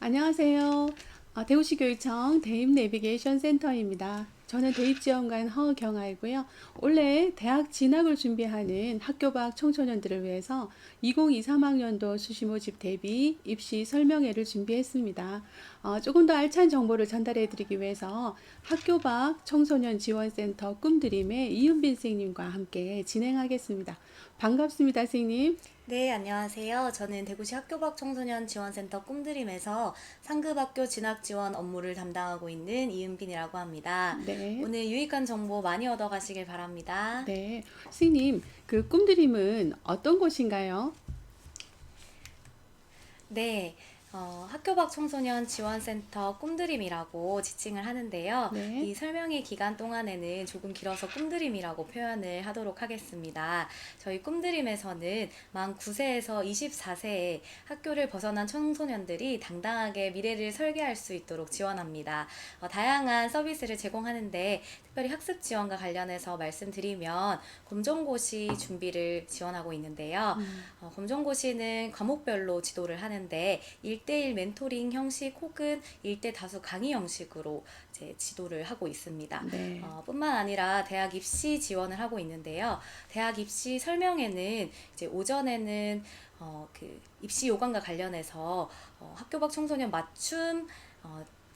안녕하세요. 대구시 교육청 대입 내비게이션 센터입니다. 저는 대입지원관 허경아이고요. 올해 대학 진학을 준비하는 학교 밖 청소년들을 위해서 2023학년도 수시 모집 대비 입시 설명회를 준비했습니다. 조금 더 알찬 정보를 전달해 드리기 위해서 학교 밖 청소년 지원센터 꿈드림의 이은빈 선생님과 함께 진행하겠습니다. 반갑습니다, 선생님. 네, 안녕하세요. 저는 대구시 학교밖 청소년 지원센터 꿈드림에서 상급학교 진학 지원 업무를 담당하고 있는 이은빈이라고 합니다. 네. 오늘 유익한 정보 많이 얻어가시길 바랍니다. 네. 선생님, 그 꿈드림은 어떤 곳인가요? 네, 학교 밖 청소년 지원센터 꿈드림이라고 지칭을 하는데요. 네. 이 설명회 기간 동안에는 조금 길어서 꿈드림이라고 표현을 하도록 하겠습니다. 저희 꿈드림에서는 만 9세에서 24세에 학교를 벗어난 청소년들이 당당하게 미래를 설계할 수 있도록 지원합니다. 다양한 서비스를 제공하는데 특별히 학습 지원과 관련해서 말씀드리면 검정고시 준비를 지원하고 있는데요. 검정고시는 과목별로 지도를 하는데 1대1 멘토링 형식 혹은 1대 다수 강의 형식으로 이제 지도를 하고 있습니다. 네. 뿐만 아니라 대학 입시 지원을 하고 있는데요. 대학 입시 설명회는 이제 오전에는 그 입시 요강과 관련해서 학교 밖 청소년 맞춤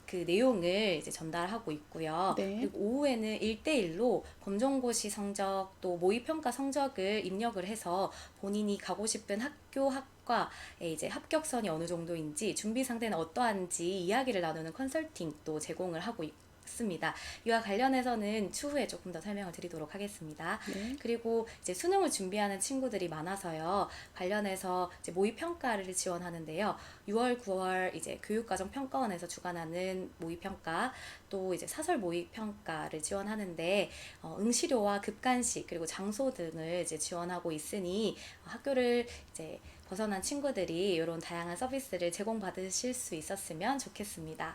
그 내용을 이제 전달하고 있고요. 네. 그리고 오후에는 1대1로 검정고시 성적 또 모의평가 성적을 입력을 해서 본인이 가고 싶은 학교 학과에 이제 합격선이 어느 정도인지 준비 상태는 어떠한지 이야기를 나누는 컨설팅도 제공을 하고 있습니다. 이와 관련해서는 추후에 조금 더 설명을 드리도록 하겠습니다. 네. 그리고 이제 수능을 준비하는 친구들이 많아서요. 관련해서 이제 모의 평가를 지원하는데요. 6월, 9월 이제 교육과정평가원에서 주관하는 모의 평가, 또 이제 사설 모의 평가를 지원하는데 응시료와 급간식 그리고 장소 등을 이제 지원하고 있으니 학교를 이제 벗어난 친구들이 이런 다양한 서비스를 제공받으실 수 있었으면 좋겠습니다.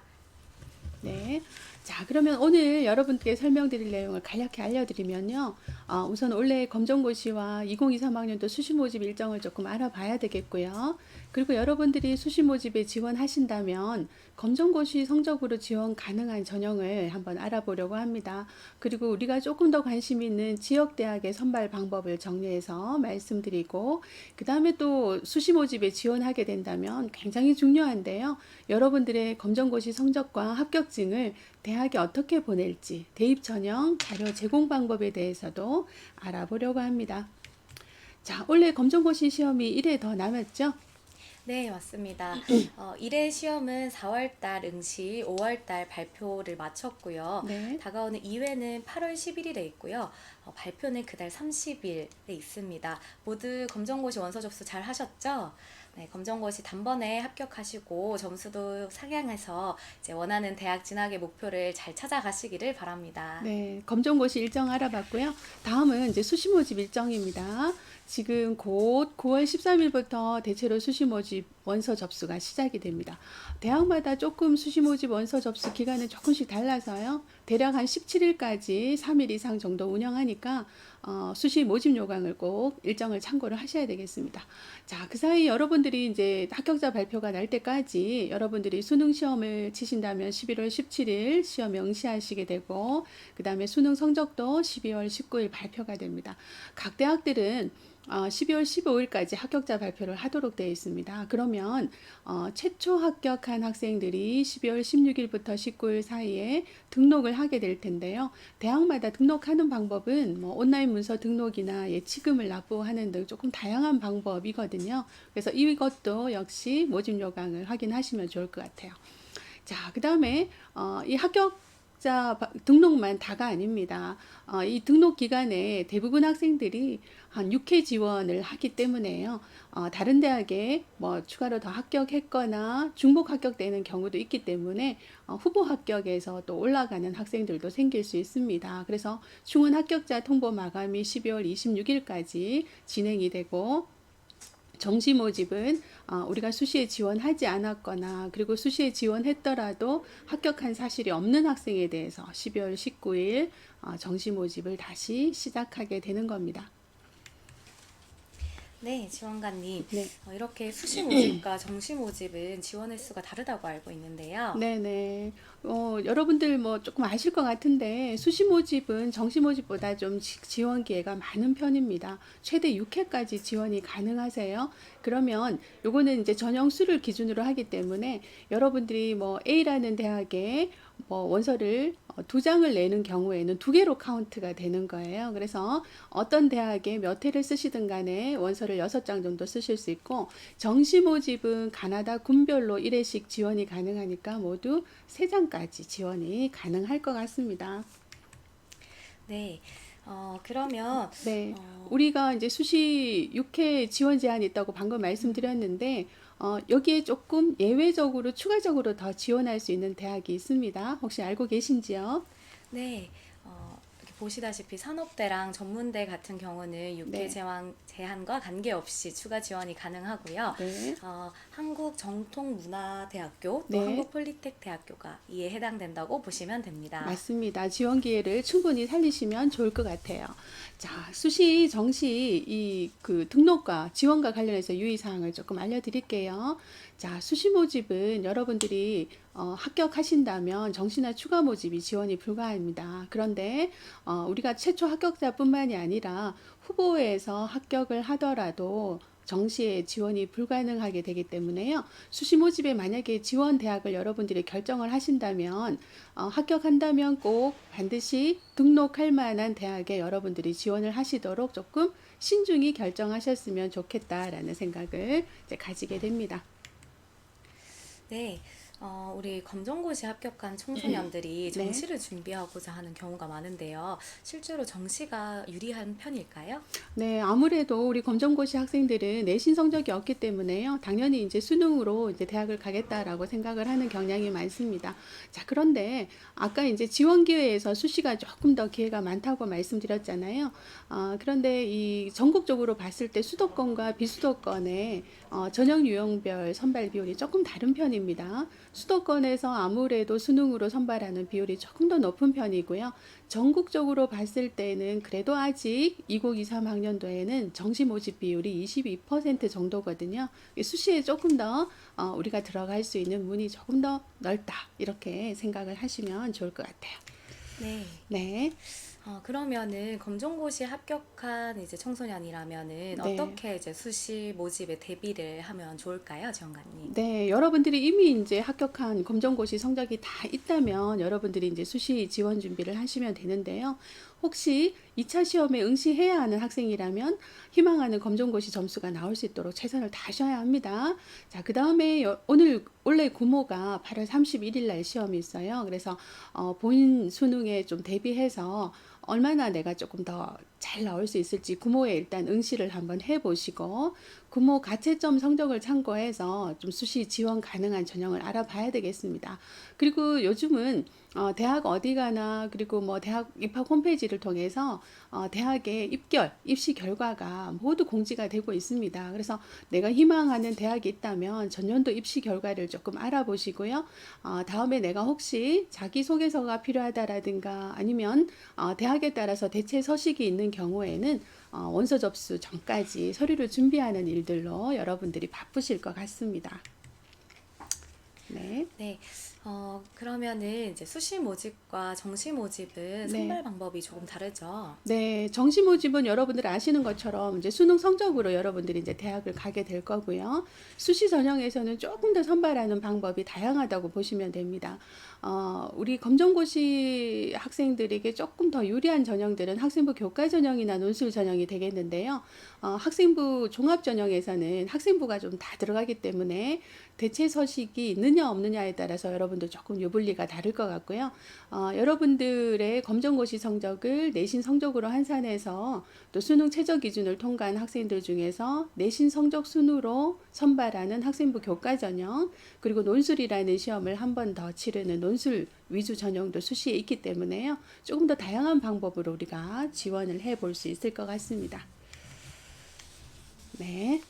네. 자, 그러면 오늘 여러분께 설명드릴 내용을 간략히 알려드리면요. 우선 올해 검정고시와 2023학년도 수시 모집 일정을 조금 알아봐야 되겠고요. 그리고 여러분들이 수시 모집에 지원하신다면 검정고시 성적으로 지원 가능한 전형을 한번 알아보려고 합니다. 그리고 우리가 조금 더 관심 있는 지역대학의 선발 방법을 정리해서 말씀드리고, 그 다음에 또 수시 모집에 지원하게 된다면 굉장히 중요한데요. 여러분들의 검정고시 성적과 합격증을 대학에 어떻게 보낼지, 대입 전형 자료 제공 방법에 대해서도 알아보려고 합니다. 자, 원래 검정고시 시험이 1회 더 남았죠? 네, 맞습니다. 1회 시험은 4월달 응시, 5월달 발표를 마쳤고요. 네. 다가오는 2회는 8월 11일에 있고요. 발표는 그달 30일에 있습니다. 모두 검정고시 원서 접수 잘 하셨죠? 네, 검정고시 단번에 합격하시고 점수도 상향해서 이제 원하는 대학 진학의 목표를 잘 찾아가시기를 바랍니다. 네, 검정고시 일정 알아봤고요. 다음은 이제 수시 모집 일정입니다. 지금 곧 9월 13일부터 대체로 수시 모집 원서 접수가 시작이 됩니다. 대학마다 조금 수시 모집 원서 접수 기간은 조금씩 달라서요. 대략 한 17일까지 3일 이상 정도 운영하니까 수시 모집 요강을 꼭 일정을 참고를 하셔야 되겠습니다. 자, 그 사이 여러분들이 이제 합격자 발표가 날 때까지 여러분들이 수능 시험을 치신다면 11월 17일 시험 응시하시게 되고, 그 다음에 수능 성적도 12월 19일 발표가 됩니다. 각 대학들은 12월 15일까지 합격자 발표를 하도록 되어 있습니다. 그러면 최초 합격한 학생들이 12월 16일부터 19일 사이에 등록을 하게 될 텐데요. 대학마다 등록하는 방법은 뭐 온라인 문서 등록이나 예치금을 납부하는 등 조금 다양한 방법이거든요. 그래서 이것도 역시 모집 요강을 확인하시면 좋을 것 같아요. 자, 그 다음에 이 합격자 등록만 다가 아닙니다. 이 등록 기간에 대부분 학생들이 한 6회 지원을 하기 때문에요. 다른 대학에 뭐 추가로 더 합격했거나 중복 합격되는 경우도 있기 때문에 후보 합격에서 또 올라가는 학생들도 생길 수 있습니다. 그래서 충원 합격자 통보 마감이 12월 26일까지 진행이 되고, 정시 모집은 우리가 수시에 지원하지 않았거나 그리고 수시에 지원했더라도 합격한 사실이 없는 학생에 대해서 12월 19일 정시 모집을 다시 시작하게 되는 겁니다. 네, 지원관님. 네. 이렇게 수시 모집과 정시 모집은 지원 횟수가 다르다고 알고 있는데요. 네네. 여러분들 뭐 조금 아실 것 같은데 수시 모집은 정시 모집보다 좀 지원 기회가 많은 편입니다. 최대 6회까지 지원이 가능하세요. 그러면 요거는 이제 전형 수를 기준으로 하기 때문에 여러분들이 뭐 A라는 대학에 뭐 원서를 2장을 내는 경우에는 2개로 카운트가 되는 거예요. 그래서 어떤 대학에 몇 회를 쓰시든 간에 원서를 6장 정도 쓰실 수 있고, 정시 모집은 가나다 군별로 1회씩 지원이 가능하니까 모두 3장까지 지원이 가능할 것 같습니다. 네. 그러면 네. 어, 우리가 이제 수시 6회 지원 제한이 있다고 방금 말씀드렸는데, 여기에 조금 예외적으로 추가적으로 더 지원할 수 있는 대학이 있습니다. 혹시 알고 계신지요? 네. 이렇게 보시다시피 산업대랑 전문대 같은 경우는 6회 네. 제한과 관계없이 추가 지원이 가능하고요. 네. 한국정통문화대학교 또 네. 한국폴리텍대학교가 이에 해당된다고 보시면 됩니다. 맞습니다. 지원 기회를 충분히 살리시면 좋을 것 같아요. 자, 수시, 정시 그 등록과 지원과 관련해서 유의사항을 조금 알려드릴게요. 자, 수시 모집은 여러분들이 합격하신다면 정시나 추가 모집이 지원이 불가합니다. 그런데 우리가 최초 합격자뿐만이 아니라 후보에서 합격을 하더라도 정시에 지원이 불가능하게 되기 때문에요. 수시 모집에 만약에 지원 대학을 여러분들이 결정을 하신다면 합격한다면 꼭 반드시 등록할 만한 대학에 여러분들이 지원을 하시도록 조금 신중히 결정하셨으면 좋겠다라는 생각을 이제 가지게 됩니다. 네. 우리 검정고시 합격한 청소년들이 네. 정시를 준비하고자 하는 경우가 많은데요. 실제로 정시가 유리한 편일까요? 네, 아무래도 우리 검정고시 학생들은 내신 성적이 없기 때문에요. 당연히 이제 수능으로 이제 대학을 가겠다라고 생각을 하는 경향이 많습니다. 자, 그런데 아까 이제 지원 기회에서 수시가 조금 더 기회가 많다고 말씀드렸잖아요. 그런데 이 전국적으로 봤을 때 수도권과 비수도권의 전형 유형별 선발 비율이 조금 다른 편입니다. 수도권에서 아무래도 수능으로 선발하는 비율이 조금 더 높은 편이고요. 전국적으로 봤을 때는 그래도 아직 2023 학년도에는 정시 모집 비율이 22% 정도거든요. 수시에 조금 더 우리가 들어갈 수 있는 문이 조금 더 넓다, 이렇게 생각을 하시면 좋을 것 같아요. 네. 네. 그러면은 검정고시 합격한 이제 청소년이라면은 네. 어떻게 이제 수시 모집에 대비를 하면 좋을까요, 지원관님? 네, 여러분들이 이미 이제 합격한 검정고시 성적이 다 있다면 여러분들이 이제 수시 지원 준비를 하시면 되는데요. 혹시 2차 시험에 응시해야 하는 학생이라면 희망하는 검정고시 점수가 나올 수 있도록 최선을 다하셔야 합니다. 자, 그 다음에 원래 구모가 8월 31일 날 시험이 있어요. 그래서 본 수능에 좀 대비해서 얼마나 내가 조금 더 잘 나올 수 있을지 구모에 일단 응시를 한번 해보시고, 구모 가채점 성적을 참고해서 좀 수시 지원 가능한 전형을 알아봐야 되겠습니다. 그리고 요즘은 대학 어디 가나, 그리고 뭐 대학 입학 홈페이지를 통해서 대학의 입시 결과가 모두 공지가 되고 있습니다. 그래서 내가 희망하는 대학이 있다면 전년도 입시 결과를 조금 알아보시고요. 다음에 내가 혹시 자기소개서가 필요하다라든가 아니면 대학에 따라서 대체 서식이 있는 경우에는 원서 접수 전까지 서류를 준비하는 일들로 여러분들이 바쁘실 것 같습니다. 네. 네. 그러면은 이제 수시 모집과 정시 모집은 네. 선발 방법이 조금 다르죠. 네, 정시 모집은 여러분들 아시는 것처럼 이제 수능 성적으로 여러분들이 이제 대학을 가게 될 거고요. 수시 전형에서는 조금 더 선발하는 방법이 다양하다고 보시면 됩니다. 우리 검정고시 학생들에게 조금 더 유리한 전형들은 학생부 교과 전형이나 논술 전형이 되겠는데요. 학생부 종합 전형에서는 학생부가 좀 다 들어가기 때문에 대체 서식이 있느냐 없느냐에 따라서 여러분들 조금 유불리가 다를 것 같고요. 여러분들의 검정고시 성적을 내신 성적으로 환산해서 또 수능 최저 기준을 통과한 학생들 중에서 내신 성적 순으로 선발하는 학생부 교과 전형, 그리고 논술이라는 시험을 한 번 더 치르는 논술 위주 전형도 수시에 있기 때문에요. 조금 더 다양한 방법으로 우리가 지원을 해볼 수 있을 것 같습니다. 네.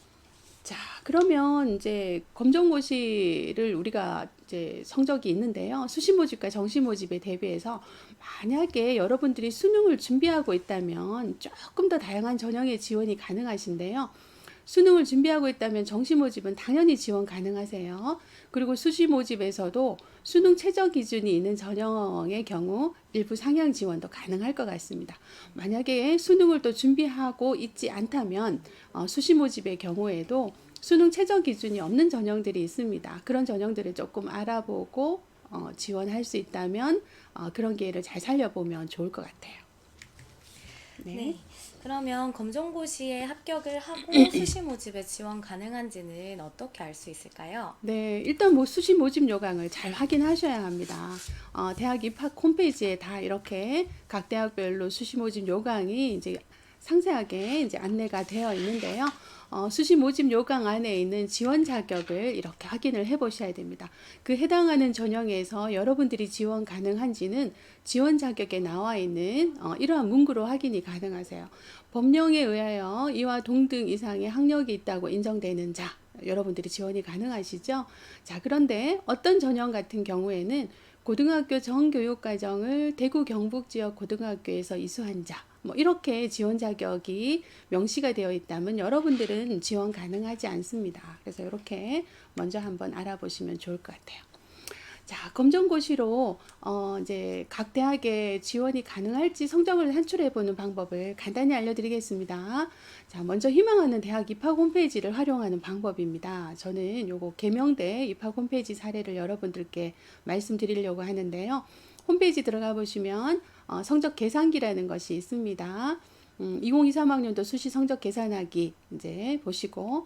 자, 그러면 이제 검정고시를 우리가 이제 성적이 있는데요. 수시 모집과 정시 모집에 대비해서 만약에 여러분들이 수능을 준비하고 있다면 조금 더 다양한 전형의 지원이 가능하신데요. 수능을 준비하고 있다면 정시 모집은 당연히 지원 가능하세요. 그리고 수시 모집에서도 수능 최저 기준이 있는 전형의 경우 일부 상향 지원도 가능할 것 같습니다. 만약에 수능을 또 준비하고 있지 않다면 수시 모집의 경우에도 수능 최저 기준이 없는 전형들이 있습니다. 그런 전형들을 조금 알아보고 지원할 수 있다면 그런 기회를 잘 살려보면 좋을 것 같아요. 네. 그러면 검정고시에 합격을 하고 수시 모집에 지원 가능한지는 어떻게 알 수 있을까요? 네, 일단 뭐 수시 모집 요강을 잘 확인하셔야 합니다. 대학 입학 홈페이지에 다 이렇게 각 대학별로 수시 모집 요강이 이제 상세하게 이제 안내가 되어 있는데요. 수시 모집 요강 안에 있는 지원 자격을 이렇게 확인을 해 보셔야 됩니다. 그 해당하는 전형에서 여러분들이 지원 가능한지는 지원 자격에 나와 있는 이러한 문구로 확인이 가능하세요. 법령에 의하여 이와 동등 이상의 학력이 있다고 인정되는 자, 여러분들이 지원이 가능하시죠? 자, 그런데 어떤 전형 같은 경우에는 고등학교 정교육과정을 대구 경북 지역 고등학교에서 이수한 자, 뭐 이렇게 지원 자격이 명시가 되어 있다면 여러분들은 지원 가능하지 않습니다. 그래서 이렇게 먼저 한번 알아보시면 좋을 것 같아요. 자, 검정고시로 이제 각 대학에 지원이 가능할지 성적을 산출해 보는 방법을 간단히 알려드리겠습니다. 자, 먼저 희망하는 대학 입학 홈페이지를 활용하는 방법입니다. 저는 요거 계명대 입학 홈페이지 사례를 여러분들께 말씀드리려고 하는데요. 홈페이지 들어가 보시면 성적 계산기라는 것이 있습니다. 2023학년도 수시 성적 계산하기 이제 보시고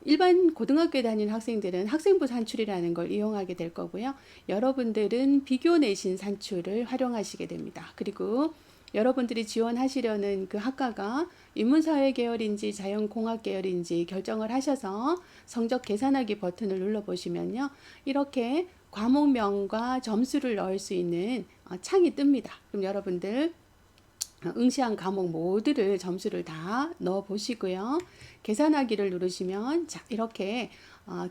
일반 고등학교에 다니는 학생들은 학생부 산출이라는 걸 이용하게 될 거고요. 여러분들은 비교 내신 산출을 활용하시게 됩니다. 그리고 여러분들이 지원하시려는 그 학과가 인문사회 계열인지 자연공학 계열인지 결정을 하셔서 성적 계산하기 버튼을 눌러 보시면요. 이렇게 과목명과 점수를 넣을 수 있는 창이 뜹니다. 그럼 여러분들 응시한 과목 모두를 점수를 다 넣어 보시고요. 계산하기를 누르시면 자, 이렇게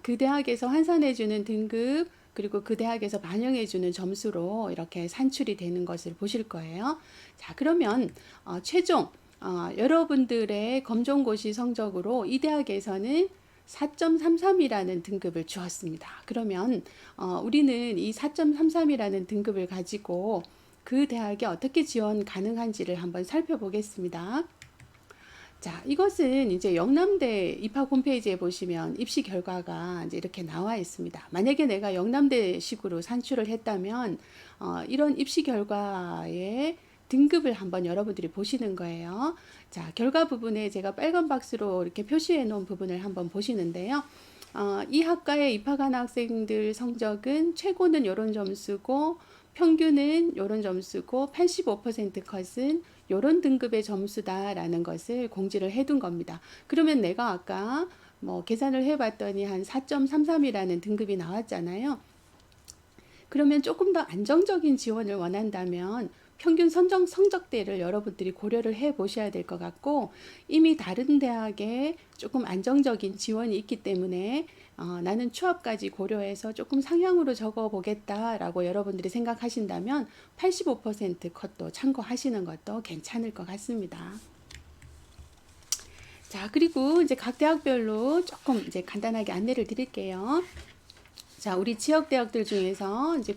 그 대학에서 환산해 주는 등급 그리고 그 대학에서 반영해 주는 점수로 이렇게 산출이 되는 것을 보실 거예요. 자, 그러면 최종 여러분들의 검정고시 성적으로 이 대학에서는 4.33이라는 등급을 주었습니다. 그러면 우리는 이 4.33이라는 등급을 가지고 그 대학에 어떻게 지원 가능한지를 한번 살펴보겠습니다. 자, 이것은 이제 영남대 입학 홈페이지에 보시면 입시 결과가 이제 이렇게 나와 있습니다. 만약에 내가 영남대식으로 산출을 했다면 이런 입시 결과의 등급을 한번 여러분들이 보시는 거예요. 자, 결과 부분에 제가 빨간 박스로 이렇게 표시해 놓은 부분을 한번 보시는데요. 이 학과에 입학한 학생들 성적은 최고는 이런 점수고 평균은 이런 점수고 85% 컷은 이런 등급의 점수다라는 것을 공지를 해둔 겁니다. 그러면 내가 아까 뭐 계산을 해봤더니 한 4.33이라는 등급이 나왔잖아요. 그러면 조금 더 안정적인 지원을 원한다면 평균 선정 성적대를 여러분들이 고려를 해 보셔야 될 것 같고 이미 다른 대학에 조금 안정적인 지원이 있기 때문에 나는 추합까지 고려해서 조금 상향으로 적어 보겠다라고 여러분들이 생각하신다면 85% 컷도 참고하시는 것도 괜찮을 것 같습니다. 자, 그리고 이제 각 대학별로 조금 이제 간단하게 안내를 드릴게요. 자, 우리 지역 대학들 중에서 이제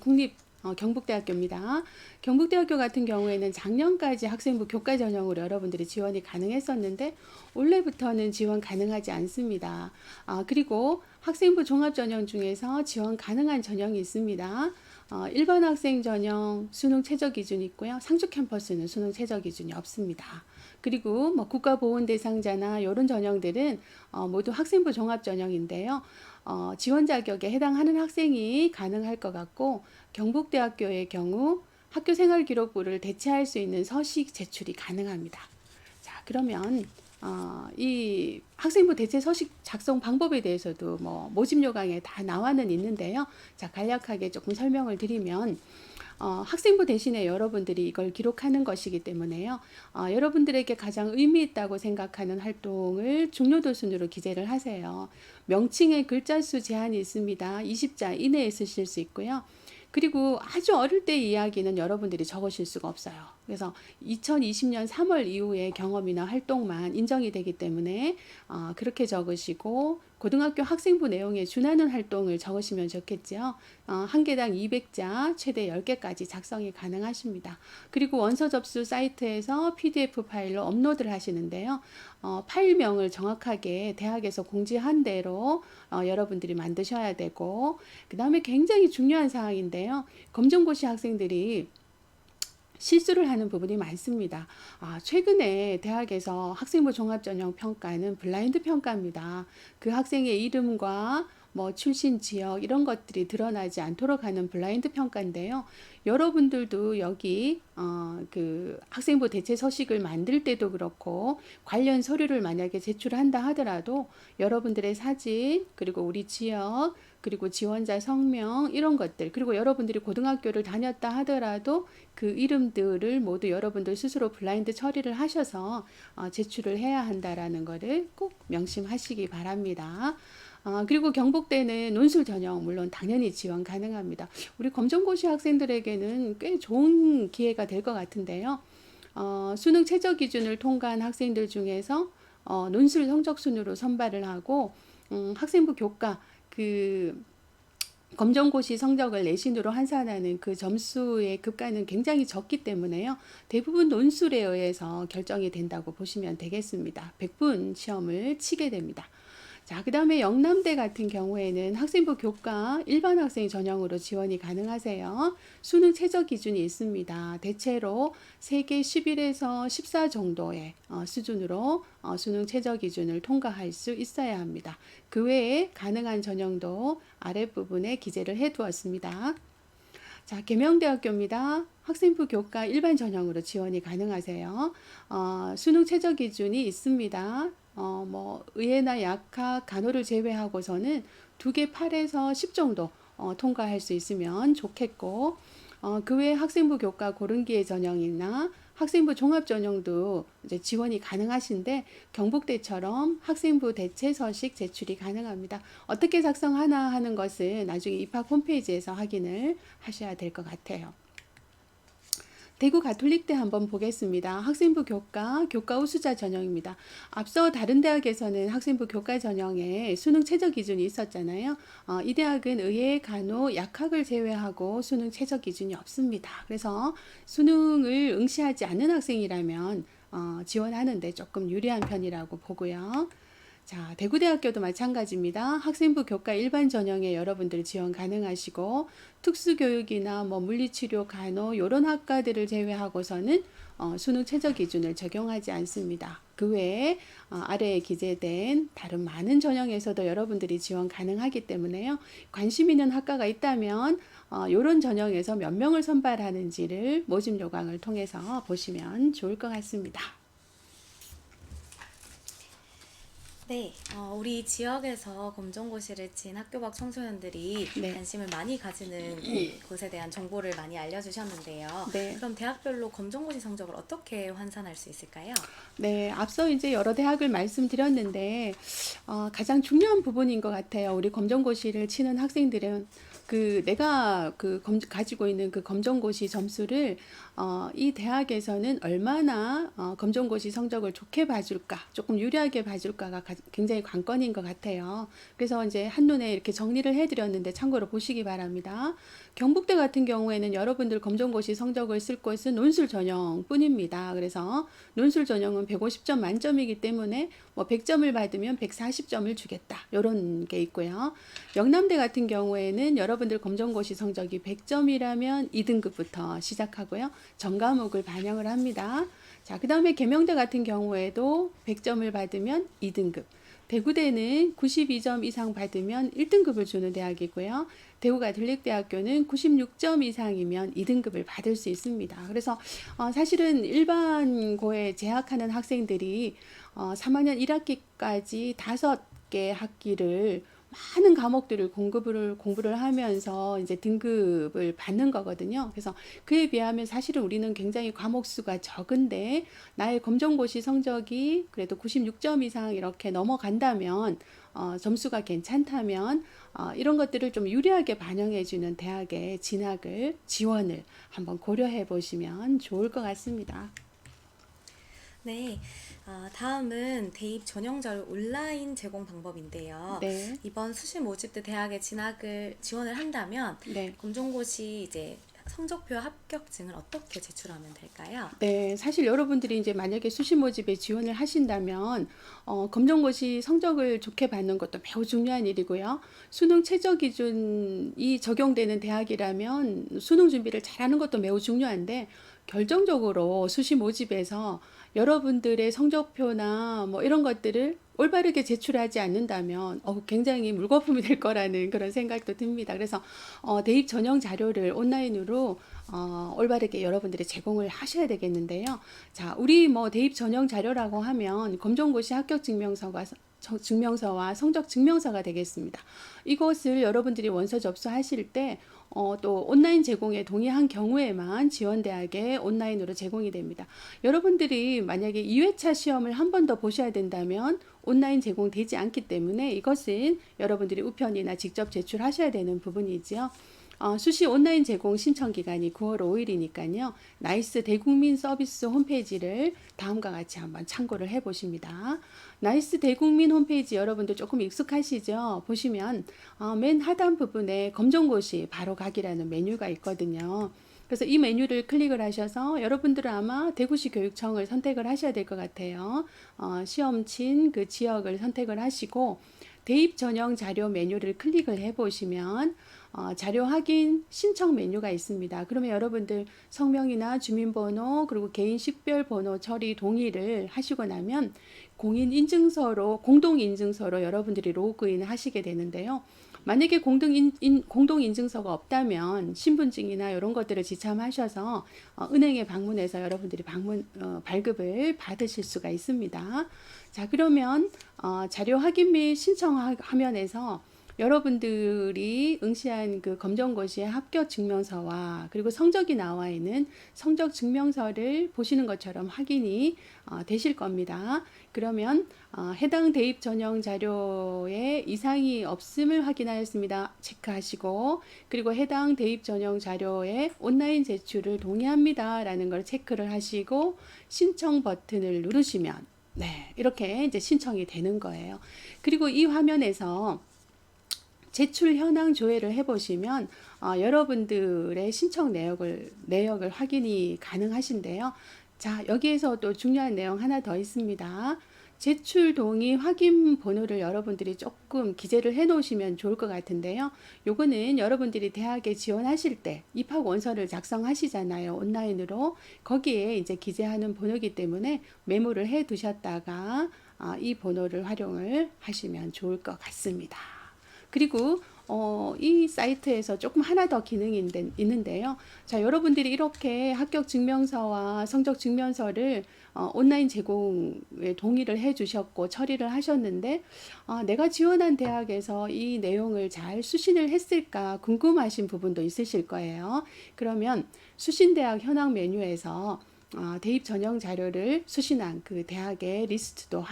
경북대학교입니다. 경북대학교 같은 경우에는 작년까지 학생부 교과 전형으로 여러분들이 지원이 가능했었는데 올해부터는 지원 가능하지 않습니다. 그리고 학생부 종합 전형 중에서 지원 가능한 전형이 있습니다. 일반 학생 전형 수능 최저 기준이 있고요. 상주 캠퍼스는 수능 최저 기준이 없습니다. 그리고 뭐 국가보훈 대상자나 이런 전형들은 모두 학생부 종합 전형인데요. 지원 자격에 해당하는 학생이 가능할 것 같고 경북대학교의 경우 학교생활기록부를 대체할 수 있는 서식 제출이 가능합니다. 자, 그러면 이 학생부 대체 서식 작성 방법에 대해서도 뭐 모집 요강에 다 나와는 있는데요. 자, 간략하게 조금 설명을 드리면 학생부 대신에 여러분들이 이걸 기록하는 것이기 때문에요. 여러분들에게 가장 의미 있다고 생각하는 활동을 중요도 순으로 기재를 하세요. 명칭의 글자 수 제한이 있습니다. 20자 이내에 쓰실 수 있고요. 그리고 아주 어릴 때 이야기는 여러분들이 적으실 수가 없어요. 그래서 2020년 3월 이후의 경험이나 활동만 인정이 되기 때문에 그렇게 적으시고 고등학교 학생부 내용에 준하는 활동을 적으시면 좋겠죠. 한 개당 200자 최대 10개까지 작성이 가능하십니다. 그리고 원서 접수 사이트에서 PDF 파일로 업로드를 하시는데요. 파일명을 정확하게 대학에서 공지한 대로 여러분들이 만드셔야 되고, 그 다음에 굉장히 중요한 사항인데요. 검정고시 학생들이 실수를 하는 부분이 많습니다. 최근에 대학에서 학생부 종합전형 평가는 블라인드 평가입니다. 그 학생의 이름과 뭐 출신 지역 이런 것들이 드러나지 않도록 하는 블라인드 평가인데요. 여러분들도 여기 그 학생부 대체 서식을 만들 때도 그렇고 관련 서류를 만약에 제출한다 하더라도 여러분들의 사진 그리고 우리 지역 그리고 지원자 성명 이런 것들 그리고 여러분들이 고등학교를 다녔다 하더라도 그 이름들을 모두 여러분들 스스로 블라인드 처리를 하셔서 제출을 해야 한다라는 것을 꼭 명심하시기 바랍니다. 그리고 경북대는 논술 전형 물론 당연히 지원 가능합니다. 우리 검정고시 학생들에게는 꽤 좋은 기회가 될 것 같은데요. 수능 최저 기준을 통과한 학생들 중에서 논술 성적 순으로 선발을 하고 학생부 교과 그 검정고시 성적을 내신으로 환산하는 그 점수의 급가는 굉장히 적기 때문에요. 대부분 논술에 의해서 결정이 된다고 보시면 되겠습니다. 100분 시험을 치게 됩니다. 자, 그 다음에 영남대 같은 경우에는 학생부 교과 일반 학생 전형으로 지원이 가능하세요. 수능 최저 기준이 있습니다. 대체로 세계 11에서 14 정도의 수준으로 수능 최저 기준을 통과할 수 있어야 합니다. 그 외에 가능한 전형도 아랫부분에 기재를 해두었습니다. 자, 계명대학교입니다. 학생부 교과 일반 전형으로 지원이 가능하세요. 수능 최저 기준이 있습니다. 뭐 의예나 약학, 간호를 제외하고서는 2개 8에서 10 정도 통과할 수 있으면 좋겠고, 그 외에 학생부 교과 고른기회 전형이나 학생부 종합 전형도 이제 지원이 가능하신데 경북대처럼 학생부 대체 서식 제출이 가능합니다. 어떻게 작성하나 하는 것은 나중에 입학 홈페이지에서 확인을 하셔야 될 것 같아요. 대구 가톨릭대 한번 보겠습니다. 학생부 교과 우수자 전형입니다. 앞서 다른 대학에서는 학생부 교과 전형에 수능 최저 기준이 있었잖아요. 이 대학은 의예, 간호, 약학을 제외하고 수능 최저 기준이 없습니다. 그래서 수능을 응시하지 않는 학생이라면 지원하는데 조금 유리한 편이라고 보고요. 자, 대구대학교도 마찬가지입니다. 학생부 교과 일반 전형에 여러분들 지원 가능하시고 특수교육이나 뭐 물리치료, 간호 이런 학과들을 제외하고서는 수능 최저 기준을 적용하지 않습니다. 그 외에 아래에 기재된 다른 많은 전형에서도 여러분들이 지원 가능하기 때문에요. 관심 있는 학과가 있다면 이런 전형에서 몇 명을 선발하는지를 모집 요강을 통해서 보시면 좋을 것 같습니다. 네, 우리 지역에서 검정고시를 친 학교 밖 청소년들이 네. 관심을 많이 가지는 곳에 대한 정보를 많이 알려주셨는데요. 네. 그럼 대학별로 검정고시 성적을 어떻게 환산할 수 있을까요? 네, 앞서 이제 여러 대학을 말씀드렸는데 가장 중요한 부분인 것 같아요. 우리 검정고시를 치는 학생들은 내가 가지고 있는 그 검정고시 점수를 이 대학에서는 얼마나 검정고시 성적을 좋게 봐줄까, 조금 유리하게 봐줄까가 굉장히 관건인 것 같아요. 그래서 이제 한눈에 이렇게 정리를 해드렸는데 참고로 보시기 바랍니다. 경북대 같은 경우에는 여러분들 검정고시 성적을 쓸 곳은 논술 전형뿐입니다. 그래서 논술 전형은 150점 만점이기 때문에 뭐 100점을 받으면 140점을 주겠다. 이런 게 있고요. 영남대 같은 경우에는 여러분들 검정고시 성적이 100점이라면 2등급부터 시작하고요. 전 과목을 반영을 합니다. 자, 그 다음에 계명대 같은 경우에도 100점을 받으면 2등급. 대구대는 92점 이상 받으면 1등급을 주는 대학이고요. 대구가톨릭대학교는 96점 이상이면 2등급을 받을 수 있습니다. 그래서 사실은 일반고에 재학하는 학생들이 3학년 1학기까지 5개 학기를 많은 과목들을 공부를 하면서 이제 등급을 받는 거거든요. 그래서 그에 비하면 사실은 우리는 굉장히 과목 수가 적은데 나의 검정고시 성적이 그래도 96점 이상 이렇게 넘어간다면 점수가 괜찮다면 이런 것들을 좀 유리하게 반영해주는 대학의 진학을 지원을 한번 고려해 보시면 좋을 것 같습니다. 네, 다음은 대입 전형 자료 온라인 제공 방법인데요. 네, 이번 수시 모집 때 대학에 진학을 지원을 한다면 네. 검정고시 이제 성적표 합격증을 어떻게 제출하면 될까요? 네, 사실 여러분들이 이제 만약에 수시 모집에 지원을 하신다면 검정고시 성적을 좋게 받는 것도 매우 중요한 일이고요. 수능 최저 기준이 적용되는 대학이라면 수능 준비를 잘하는 것도 매우 중요한데 결정적으로 수시 모집에서 여러분들의 성적표나 뭐 이런 것들을 올바르게 제출하지 않는다면 굉장히 물거품이 될 거라는 그런 생각도 듭니다. 그래서 대입 전형 자료를 온라인으로 올바르게 여러분들이 제공을 하셔야 되겠는데요. 자, 우리 뭐 대입 전형 자료라고 하면 검정고시 합격 증명서와 성적 증명서가 되겠습니다. 이것을 여러분들이 원서 접수하실 때 또 온라인 제공에 동의한 경우에만 지원대학에 온라인으로 제공이 됩니다. 여러분들이 만약에 2회차 시험을 한 번 더 보셔야 된다면 온라인 제공되지 않기 때문에 이것은 여러분들이 우편이나 직접 제출하셔야 되는 부분이지요. 수시 온라인 제공 신청 기간이 9월 5일이니까요. 나이스 대국민 서비스 홈페이지를 다음과 같이 한번 참고를 해 보십니다. 나이스 대국민 홈페이지 여러분들 조금 익숙하시죠? 보시면 맨 하단 부분에 검정고시 바로 가기라는 메뉴가 있거든요. 그래서 이 메뉴를 클릭을 하셔서 여러분들은 아마 대구시 교육청을 선택을 하셔야 될 것 같아요. 시험친 그 지역을 선택을 하시고 대입 전형 자료 메뉴를 클릭을 해 보시면 자료 확인 신청 메뉴가 있습니다. 그러면 여러분들 성명이나 주민번호 그리고 개인 식별번호 처리 동의를 하시고 나면 공동인증서로 여러분들이 로그인 하시게 되는데요. 만약에 공동인증서가 없다면 신분증이나 이런 것들을 지참하셔서 은행에 방문해서 여러분들이 발급을 받으실 수가 있습니다. 자, 그러면 자료 확인 및 신청 화면에서 여러분들이 응시한 그 검정고시의 합격 증명서와 그리고 성적이 나와 있는 성적 증명서를 보시는 것처럼 확인이 되실 겁니다. 그러면 해당 대입 전형 자료에 이상이 없음을 확인하였습니다. 체크하시고 그리고 해당 대입 전형 자료에 온라인 제출을 동의합니다. 라는 걸 체크를 하시고 신청 버튼을 누르시면 네, 이렇게 이제 신청이 되는 거예요. 그리고 이 화면에서 제출 현황 조회를 해보시면 여러분들의 신청 내역을 확인이 가능하신데요. 자, 여기에서 또 중요한 내용 하나 더 있습니다. 제출 동의 확인 번호를 여러분들이 조금 기재를 해 놓으시면 좋을 것 같은데요. 요거는 여러분들이 대학에 지원하실 때 입학 원서를 작성하시잖아요. 온라인으로. 거기에 이제 기재하는 번호이기 때문에 메모를 해 두셨다가 이 번호를 활용을 하시면 좋을 것 같습니다. 그리고 이 사이트에서 조금 하나 더 기능이 있는데요. 자, 여러분들이 이렇게 합격 증명서와 성적 증명서를 온라인 제공에 동의를 해 주셨고 처리를 하셨는데 내가 지원한 대학에서 이 내용을 잘 수신을 했을까 궁금하신 부분도 있으실 거예요. 그러면 수신대학 현황 메뉴에서 대입 전형 자료를 수신한 그 대학의 리스트도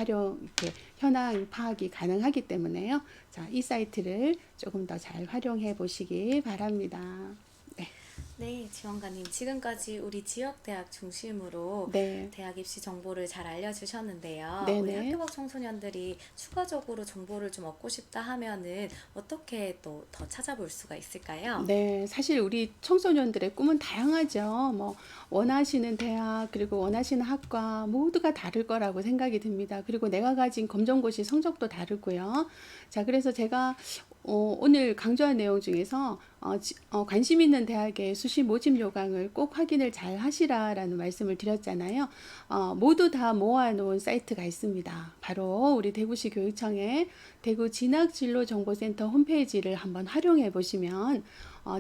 현황 파악이 가능하기 때문에요. 자, 이 사이트를 조금 더 잘 활용해 보시기 바랍니다. 네. 네, 지원관님 지금까지 우리 지역대학 중심으로 네. 대학 입시 정보를 잘 알려주셨는데요. 네네. 우리 학교 밖 청소년들이 추가적으로 정보를 좀 얻고 싶다 하면은 어떻게 또 더 찾아볼 수가 있을까요? 네, 사실 우리 청소년들의 꿈은 다양하죠. 뭐, 원하시는 대학, 그리고 원하시는 학과 모두가 다를 거라고 생각이 듭니다. 그리고 내가 가진 검정고시 성적도 다르고요. 자, 그래서 제가 오늘 강조한 내용 중에서 관심 있는 대학의 수시 모집 요강을 꼭 확인을 잘 하시라라는 말씀을 드렸잖아요. 모두 다 모아놓은 사이트가 있습니다. 바로 우리 대구시 교육청의 대구 진학진로정보센터 홈페이지를 한번 활용해 보시면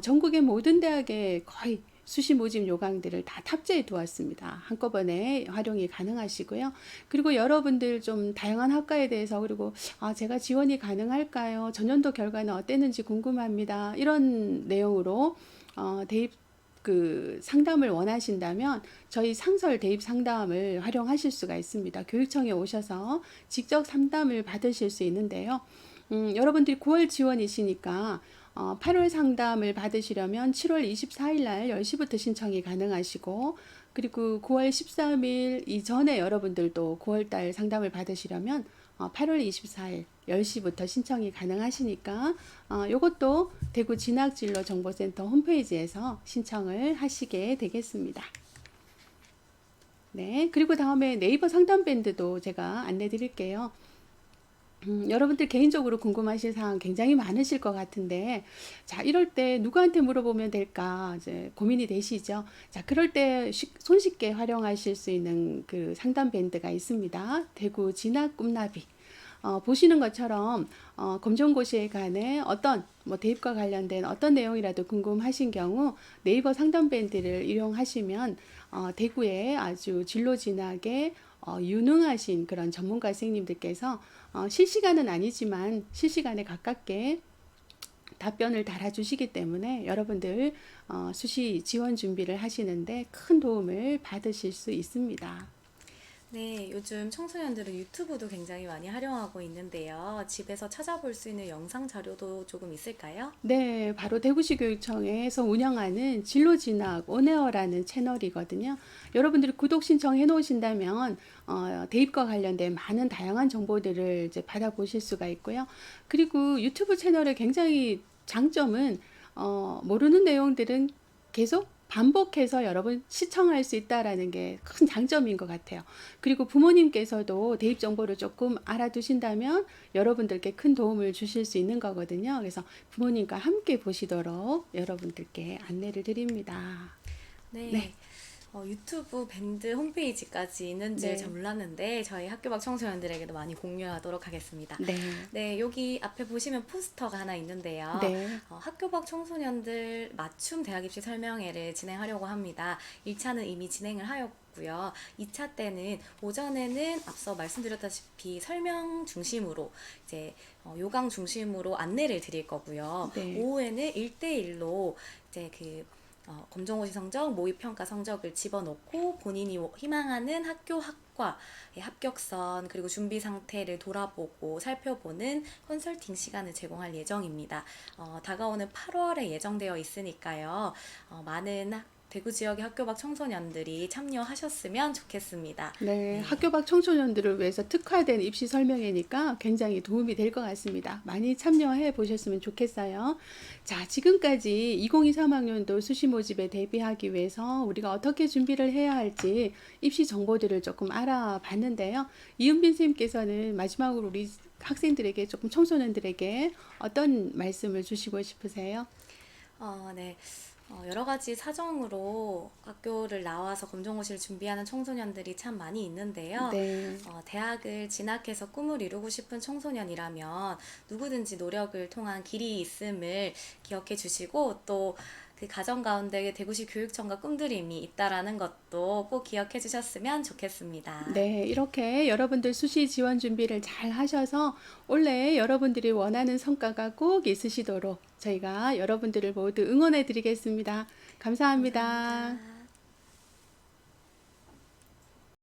전국의 모든 대학의 거의 수시 모집 요강들을 다 탑재해 두었습니다. 한꺼번에 활용이 가능하시고요. 그리고 여러분들 좀 다양한 학과에 대해서 그리고 제가 지원이 가능할까요? 전년도 결과는 어땠는지 궁금합니다. 이런 내용으로 대입 상담을 원하신다면 저희 상설 대입 상담을 활용하실 수가 있습니다. 교육청에 오셔서 직접 상담을 받으실 수 있는데요. 여러분들이 9월 지원이시니까 8월 상담을 받으시려면 7월 24일 날 10시부터 신청이 가능하시고, 그리고 9월 13일 이전에 여러분들도 9월 달 상담을 받으시려면 8월 24일 10시부터 신청이 가능하시니까 요것도 대구 진학진로 정보센터 홈페이지에서 신청을 하시게 되겠습니다. 네, 그리고 다음에 네이버 상담 밴드도 제가 안내 드릴게요. 여러분들 개인적으로 궁금하실 사항 굉장히 많으실 것 같은데, 자, 이럴 때 누구한테 물어보면 될까 이제 고민이 되시죠? 자, 그럴 때 손쉽게 활용하실 수 있는 그 상담 밴드가 있습니다. 대구 진학 꿈나비. 보시는 것처럼 검정고시에 관해 어떤 대입과 관련된 어떤 내용이라도 궁금하신 경우 네이버 상담 밴드를 이용하시면 대구에 아주 진로 진학에 유능하신 그런 전문가 선생님들께서 실시간은 아니지만 실시간에 가깝게 답변을 달아주시기 때문에 여러분들 수시 지원 준비를 하시는데 큰 도움을 받으실 수 있습니다. 네, 요즘 청소년들은 유튜브도 굉장히 많이 활용하고 있는데요. 집에서 찾아볼 수 있는 영상 자료도 조금 있을까요? 네, 바로 대구시 교육청에서 운영하는 진로진학 온에어라는 채널이거든요. 여러분들이 구독 신청해 놓으신다면 대입과 관련된 많은 다양한 정보들을 이제 받아보실 수가 있고요. 그리고 유튜브 채널의 굉장히 장점은 모르는 내용들은 계속 반복해서 여러분 시청할 수 있다라는 게 큰 장점인 것 같아요. 그리고 부모님께서도 대입 정보를 조금 알아두신다면 여러분들께 큰 도움을 주실 수 있는 거거든요. 그래서 부모님과 함께 보시도록 여러분들께 안내를 드립니다. 네. 네, 유튜브 밴드 홈페이지까지 있는 줄 네, 잘 몰랐는데 저희 학교 밖 청소년들에게도 많이 공유하도록 하겠습니다. 네, 네, 여기 앞에 보시면 포스터가 하나 있는데요. 네, 학교 밖 청소년들 맞춤 대학 입시 설명회를 진행하려고 합니다. 1차는 이미 진행을 하였고요. 2차 때는 오전에는 앞서 말씀드렸다시피 설명 중심으로 이제 요강 중심으로 안내를 드릴 거고요. 네. 오후에는 1대1로 이제 검정고시 성적, 모의평가 성적을 집어넣고 본인이 희망하는 학교 학과의 합격선 그리고 준비 상태를 돌아보고 살펴보는 컨설팅 시간을 제공할 예정입니다. 다가오는 8월에 예정되어 있으니까요. 많은 대구 지역의 학교 밖 청소년들이 참여하셨으면 좋겠습니다. 네, 네. 학교 밖 청소년들을 위해서 특화된 입시 설명회니까 굉장히 도움이 될 것 같습니다. 많이 참여해 보셨으면 좋겠어요. 자, 지금까지 2023학년도 수시 모집에 대비하기 위해서 우리가 어떻게 준비를 해야 할지 입시 정보들을 조금 알아봤는데요. 이은빈 선생님께서는 마지막으로 우리 학생들에게 조금 청소년들에게 어떤 말씀을 주시고 싶으세요? 네. 여러 가지 사정으로 학교를 나와서 검정고시를 준비하는 청소년들이 참 많이 있는데요. 네. 대학을 진학해서 꿈을 이루고 싶은 청소년이라면 누구든지 노력을 통한 길이 있음을 기억해 주시고 또 그 가정 가운데 대구시 교육청과 꿈드림이 있다라는 것도 꼭 기억해 주셨으면 좋겠습니다. 네, 이렇게 여러분들 수시 지원 준비를 잘 하셔서 올해 여러분들이 원하는 성과가 꼭 있으시도록 저희가 여러분들을 모두 응원해 드리겠습니다. 감사합니다. 감사합니다.